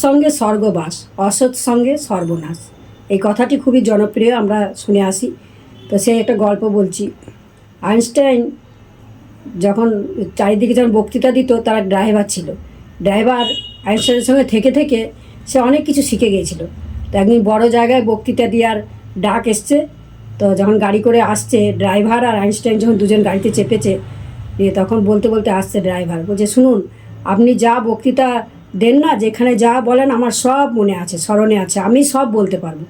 সৎসঙ্গে স্বর্গবাস, অসৎসঙ্গে সর্বনাশ। এই কথাটি খুবই জনপ্রিয়, আমরা শুনে আসি। তো সে একটা গল্প বলছি। আইনস্টাইন যখন চারিদিকে যখন বক্তৃতা দিত, তার ড্রাইভার ছিল। ড্রাইভার আইনস্টাইনের সঙ্গে থেকে থেকে সে অনেক কিছু শিখে গিয়েছিল। তো একদিন বড় জায়গায় বক্তৃতা দেওয়ার ডাক এসছে। তো যখন গাড়ি করে আসছে, ড্রাইভার আর আইনস্টাইন যখন দুজন গাড়িতে চেপেছে, দিয়ে তখন বলতে বলতে আসছে ড্রাইভার, বলছে, শুনুন, আপনি যা বক্তৃতা দেন না, যেখানে যা বলেন আমার সব মনে আছে, স্মরণে আছে, আমি সব বলতে পারবো।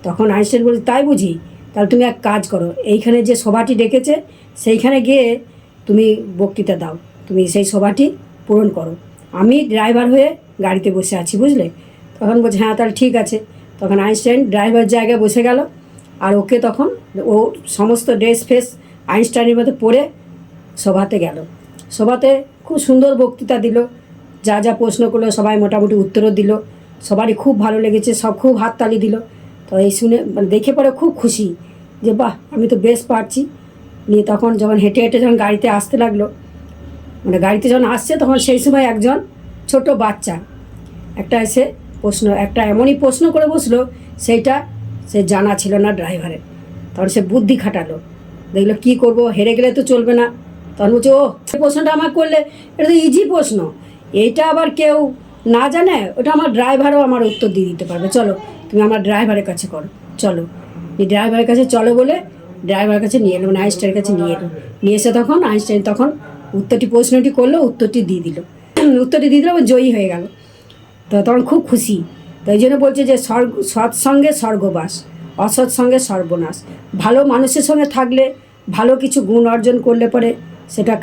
তখন আইনস্টাইন বলছে, তাই বুঝি? তাহলে তুমি এক কাজ করো, এইখানে যে সভাটি ডেকেছে সেইখানে গিয়ে তুমি বক্তৃতা দাও, তুমি সেই সভাটি পূরণ করো, আমি ড্রাইভার হয়ে গাড়িতে বসে আছি, বুঝলে? তখন বলছে, হ্যাঁ তাহলে ঠিক আছে। তখন আইনস্টাইন ড্রাইভার জায়গায় বসে গেল, আর ওকে তখন ও সমস্ত ড্রেস ফ্রেস আইনস্টাইনের মতো পরে সভাতে গেল। সভাতে খুব সুন্দর বক্তৃতা দিল, যা যা প্রশ্ন করলো সবাই মোটামুটি উত্তরও দিল, সবারই খুব ভালো লেগেছে, সব খুব হাততালি দিল। তো এই শুনে মানে দেখে পরে খুব খুশি যে বাহ, আমি তো বেশ পারছি। নিয়ে তখন যখন হেঁটে হেঁটে যখন গাড়িতে আসতে লাগলো, মানে গাড়িতে যখন আসছে, তখন সেই সময় একজন ছোট বাচ্চা একটা এমনই প্রশ্ন করে বসলো, সেইটা সে জানা ছিল না ড্রাইভারের। তখন সে বুদ্ধি খাটালো, দেখলো কী করব, হেরে গেলে তো চলবে না। তখন বলছে, ও সে প্রশ্নটা আমার করলে, এটা তো ইজি প্রশ্ন, এইটা আবার কেউ না জানে, ওটা আমার ড্রাইভারও আমার উত্তর দিয়ে দিতে পারবে, চলো তুমি আমার ড্রাইভারের কাছে করো, চলো। এই ড্রাইভারের কাছে চলো বলে ড্রাইভারের কাছে নিয়ে এলো, মানে আইনস্টাইনের কাছে নিয়ে এলো। নিয়ে এসে তখন আইনস্টাইন তখন প্রশ্নটি করলো, উত্তরটি দিয়ে দিল, জয়ী হয়ে গেল। তো তখন খুব খুশি। তো এই জন্য বলছে যে সৎসঙ্গে স্বর্গবাস, অসৎসঙ্গে সর্বনাশ। ভালো মানুষের সঙ্গে থাকলে, ভালো কিছু গুণ অর্জন করলে পরে সেটা